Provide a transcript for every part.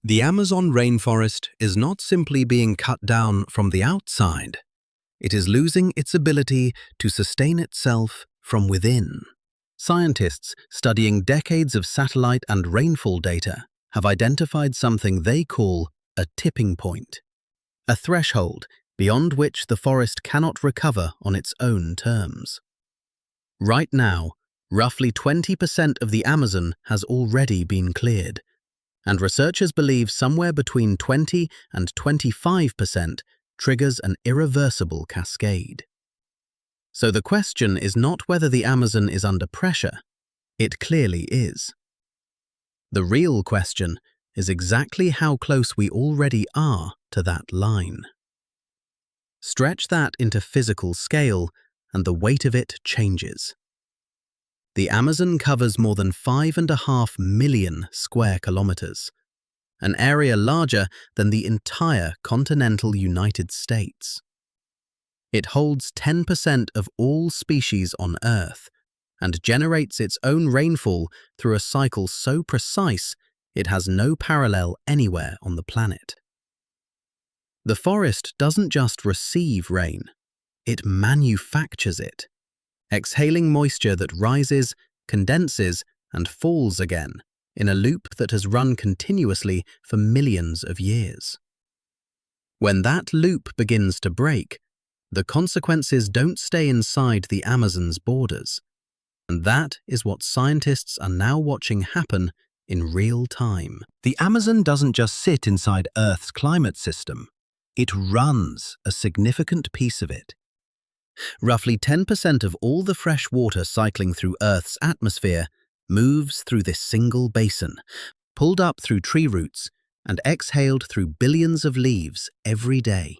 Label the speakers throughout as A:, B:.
A: The Amazon rainforest is not simply being cut down from the outside, it is losing its ability to sustain itself from within. Scientists studying decades of satellite and rainfall data have identified something they call a tipping point, a threshold beyond which the forest cannot recover on its own terms. Right now, roughly 20% of the Amazon has already been cleared, and researchers believe somewhere between 20 and 25% triggers an irreversible cascade. So the question is not whether the Amazon is under pressure, it clearly is. The real question is exactly how close we already are to that line. Stretch that into physical scale, and the weight of it changes. The Amazon covers more than 5.5 million square kilometers, an area larger than the entire continental United States. It holds 10% of all species on Earth and generates its own rainfall through a cycle so precise it has no parallel anywhere on the planet. The forest doesn't just receive rain, it manufactures it, exhaling moisture that rises, condenses, and falls again in a loop that has run continuously for millions of years. When that loop begins to break, the consequences don't stay inside the Amazon's borders, and that is what scientists are now watching happen in real time. The Amazon doesn't just sit inside Earth's climate system, it runs a significant piece of it. Roughly 10% of all the fresh water cycling through Earth's atmosphere moves through this single basin, pulled up through tree roots and exhaled through billions of leaves every day.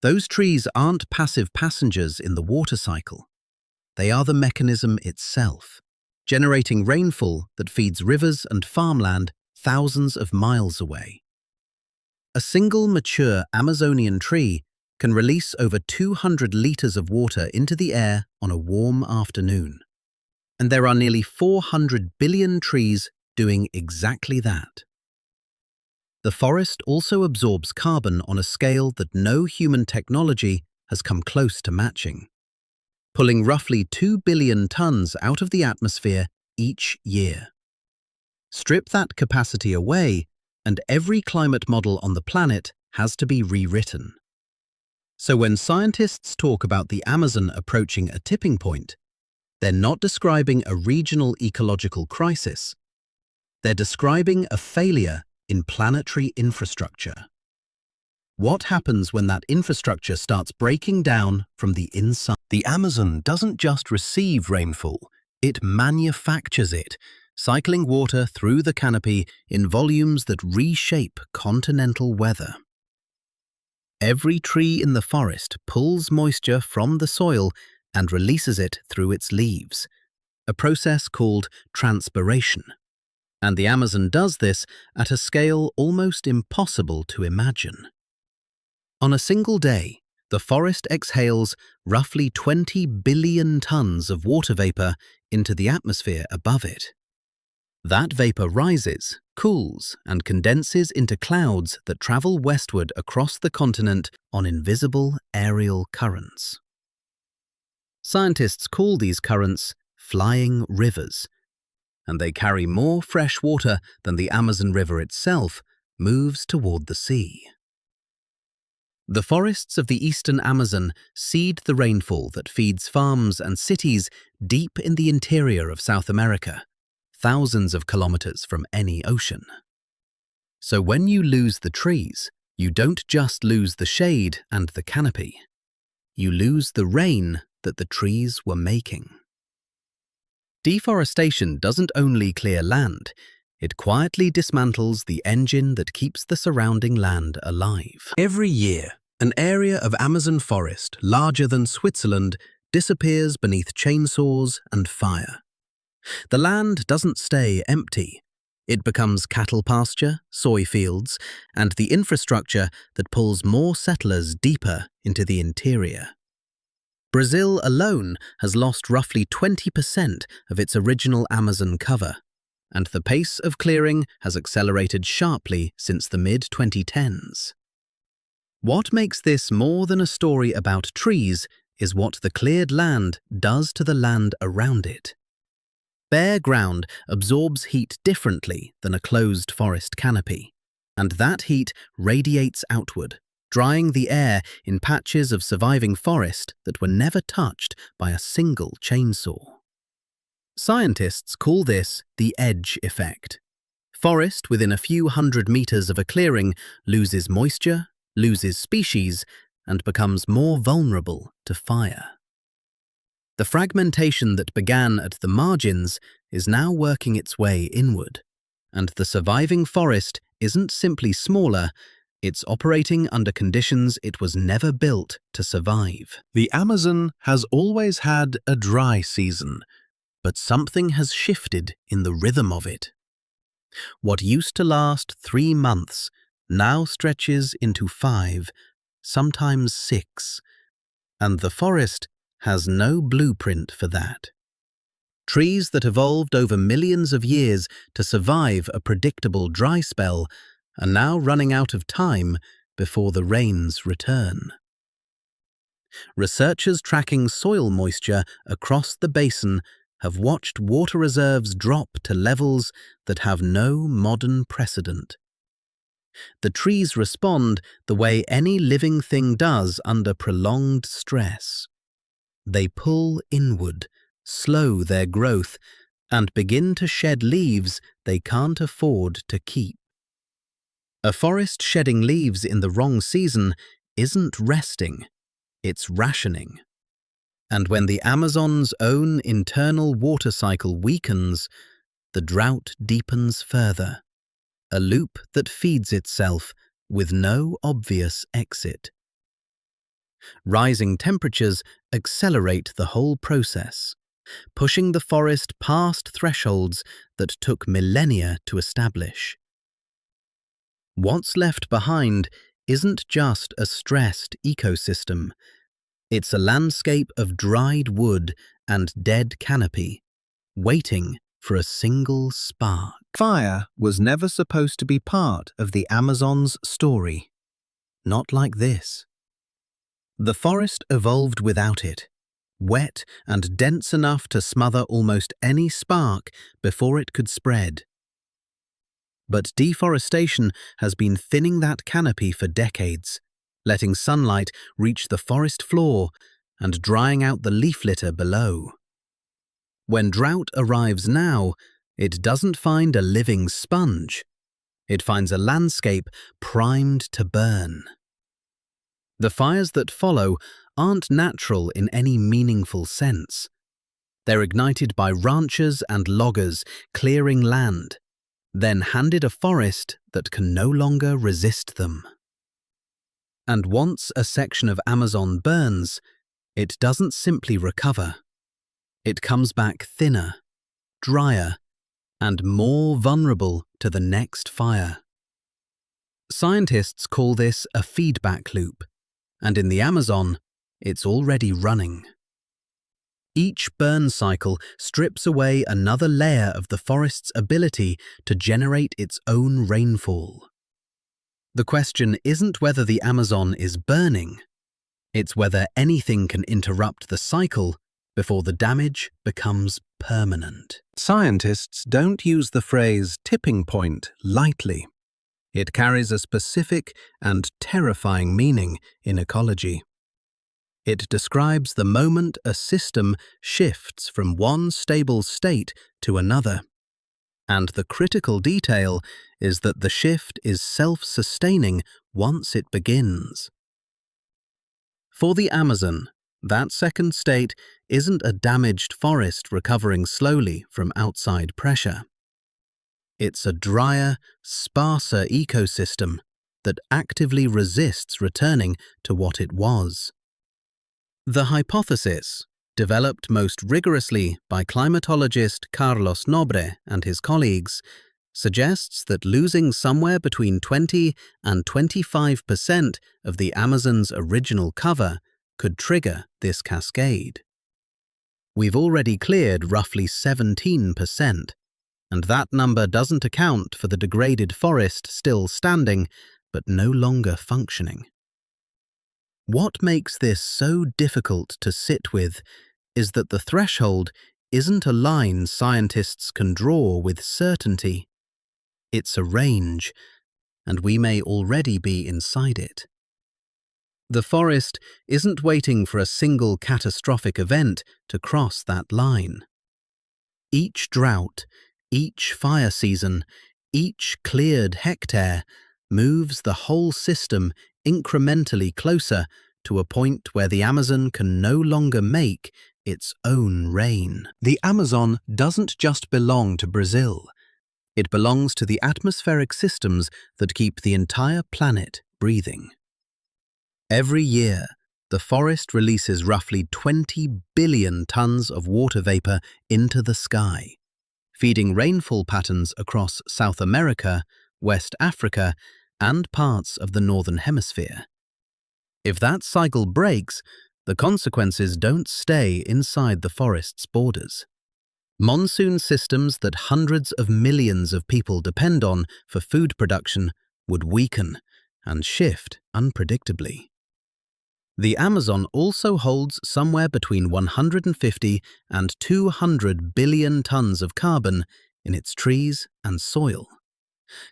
A: Those trees aren't passive passengers in the water cycle. They are the mechanism itself, generating rainfall that feeds rivers and farmland thousands of miles away. A single mature Amazonian tree can release over 200 liters of water into the air on a warm afternoon. And there are nearly 400 billion trees doing exactly that. The forest also absorbs carbon on a scale that no human technology has come close to matching, pulling roughly 2 billion tons out of the atmosphere each year. Strip that capacity away, and every climate model on the planet has to be rewritten. So when scientists talk about the Amazon approaching a tipping point, they're not describing a regional ecological crisis. They're describing a failure in planetary infrastructure. What happens when that infrastructure starts breaking down from the inside? The Amazon doesn't just receive rainfall, it manufactures it, cycling water through the canopy in volumes that reshape continental weather. Every tree in the forest pulls moisture from the soil and releases it through its leaves, a process called transpiration. And the Amazon does this at a scale almost impossible to imagine. On a single day, the forest exhales roughly 20 billion tons of water vapor into the atmosphere above it. That vapor rises, cools, and condenses into clouds that travel westward across the continent on invisible aerial currents. Scientists call these currents flying rivers, and they carry more fresh water than the Amazon River itself moves toward the sea. The forests of the eastern Amazon seed the rainfall that feeds farms and cities deep in the interior of South America, thousands of kilometers from any ocean. So when you lose the trees, you don't just lose the shade and the canopy. You lose the rain that the trees were making. Deforestation doesn't only clear land, it quietly dismantles the engine that keeps the surrounding land alive. Every year, an area of Amazon forest larger than Switzerland disappears beneath chainsaws and fire. The land doesn't stay empty. It becomes cattle pasture, soy fields, and the infrastructure that pulls more settlers deeper into the interior. Brazil alone has lost roughly 20% of its original Amazon cover, and the pace of clearing has accelerated sharply since the mid-2010s. What makes this more than a story about trees is what the cleared land does to the land around it. Bare ground absorbs heat differently than a closed forest canopy, and that heat radiates outward, drying the air in patches of surviving forest that were never touched by a single chainsaw. Scientists call this the edge effect. Forest within a few hundred meters of a clearing loses moisture, loses species, and becomes more vulnerable to fire. The fragmentation that began at the margins is now working its way inward, and the surviving forest isn't simply smaller, it's operating under conditions it was never built to survive.
B: The Amazon has always had a dry season, but something has shifted in the rhythm of it. What used to last 3 months now stretches into 5, sometimes 6, and the forest has no blueprint for that. Trees that evolved over millions of years to survive a predictable dry spell are now running out of time before the rains return. Researchers tracking soil moisture across the basin have watched water reserves drop to levels that have no modern precedent. The trees respond the way any living thing does under prolonged stress. They pull inward, slow their growth, and begin to shed leaves they can't afford to keep. A forest shedding leaves in the wrong season isn't resting, it's rationing. And when the Amazon's own internal water cycle weakens, the drought deepens further, a loop that feeds itself with no obvious exit. Rising temperatures accelerate the whole process, pushing the forest past thresholds that took millennia to establish. What's left behind isn't just a stressed ecosystem. It's a landscape of dried wood and dead canopy, waiting for a single spark. Fire was never supposed to be part of the Amazon's story.
A: Not like this. The forest evolved without it, wet and dense enough to smother almost any spark before it could spread. But deforestation has been thinning that canopy for decades, letting sunlight reach the forest floor and drying out the leaf litter below. When drought arrives now, it doesn't find a living sponge. It finds a landscape primed to burn. The fires that follow aren't natural in any meaningful sense. They're ignited by ranchers and loggers clearing land, then handed a forest that can no longer resist them. And once a section of Amazon burns, it doesn't simply recover. It comes back thinner, drier, and more vulnerable to the next fire. Scientists call this a feedback loop, and in the Amazon, it's already running. Each burn cycle strips away another layer of the forest's ability to generate its own rainfall. The question isn't whether the Amazon is burning, it's whether anything can interrupt the cycle before the damage becomes permanent.
B: Scientists don't use the phrase tipping point lightly. It carries a specific and terrifying meaning in ecology. It describes the moment a system shifts from one stable state to another. And the critical detail is that the shift is self-sustaining once it begins. For the Amazon, that second state isn't a damaged forest recovering slowly from outside pressure. It's a drier, sparser ecosystem that actively resists returning to what it was. The hypothesis, developed most rigorously by climatologist Carlos Nobre and his colleagues, suggests that losing somewhere between 20 and 25% of the Amazon's original cover could trigger this cascade. We've already cleared roughly 17%, And that number doesn't account for the degraded forest still standing, but no longer functioning. What makes this so difficult to sit with is that the threshold isn't a line scientists can draw with certainty. It's a range, and we may already be inside it. The forest isn't waiting for a single catastrophic event to cross that line. Each drought, each fire season, each cleared hectare moves the whole system incrementally closer to a point where the Amazon can no longer make its own rain. The Amazon doesn't just belong to Brazil. It belongs to the atmospheric systems that keep the entire planet breathing. Every year, the forest releases roughly 20 billion tons of water vapor into the sky, feeding rainfall patterns across South America, West Africa, and parts of the Northern Hemisphere. If that cycle breaks, the consequences don't stay inside the forest's borders. Monsoon systems that hundreds of millions of people depend on for food production would weaken and shift unpredictably. The Amazon also holds somewhere between 150 and 200 billion tons of carbon in its trees and soil.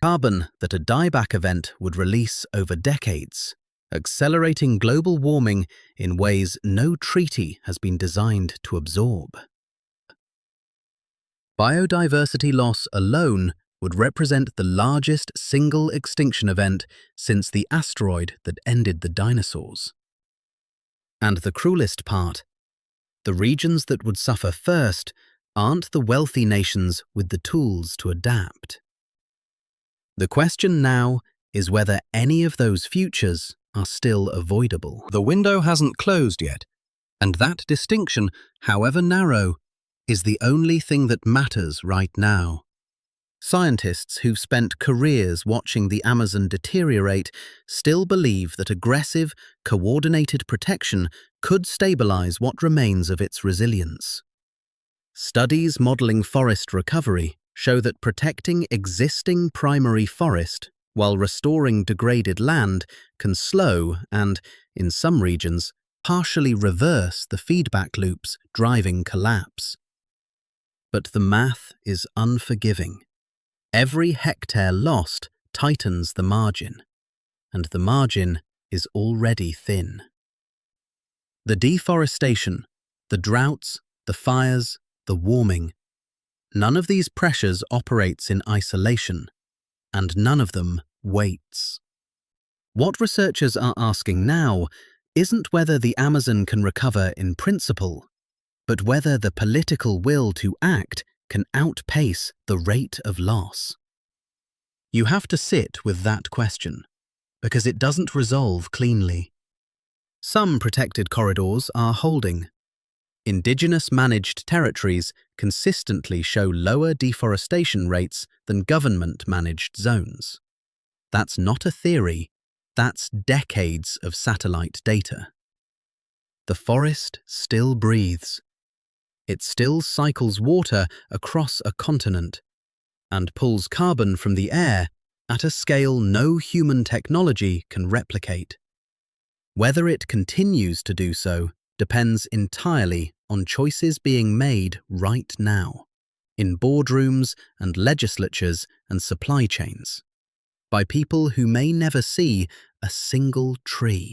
B: Carbon that a dieback event would release over decades, accelerating global warming in ways no treaty has been designed to absorb. Biodiversity loss alone would represent the largest single extinction event since the asteroid that ended the dinosaurs. And the cruelest part, the regions that would suffer first aren't the wealthy nations with the tools to adapt. The question now is whether any of those futures are still avoidable. The window hasn't closed yet, and that distinction, however narrow, is the only thing that matters right now. Scientists who've spent careers watching the Amazon deteriorate still believe that aggressive, coordinated protection could stabilize what remains of its resilience. Studies modeling forest recovery show that protecting existing primary forest while restoring degraded land can slow and, in some regions, partially reverse the feedback loops driving collapse. But the math is unforgiving. Every hectare lost tightens the margin, and the margin is already thin. The deforestation, the droughts, the fires, the warming, none of these pressures operates in isolation, and none of them waits. What researchers are asking now isn't whether the Amazon can recover in principle, but whether the political will to act can outpace the rate of loss. You have to sit with that question, because it doesn't resolve cleanly. Some protected corridors are holding. Indigenous managed territories consistently show lower deforestation rates than government-managed zones. That's not a theory, that's decades of satellite data. The forest still breathes. It still cycles water across a continent and pulls carbon from the air at a scale no human technology can replicate. Whether it continues to do so depends entirely on choices being made right now, in boardrooms and legislatures and supply chains, by people who may never see a single tree.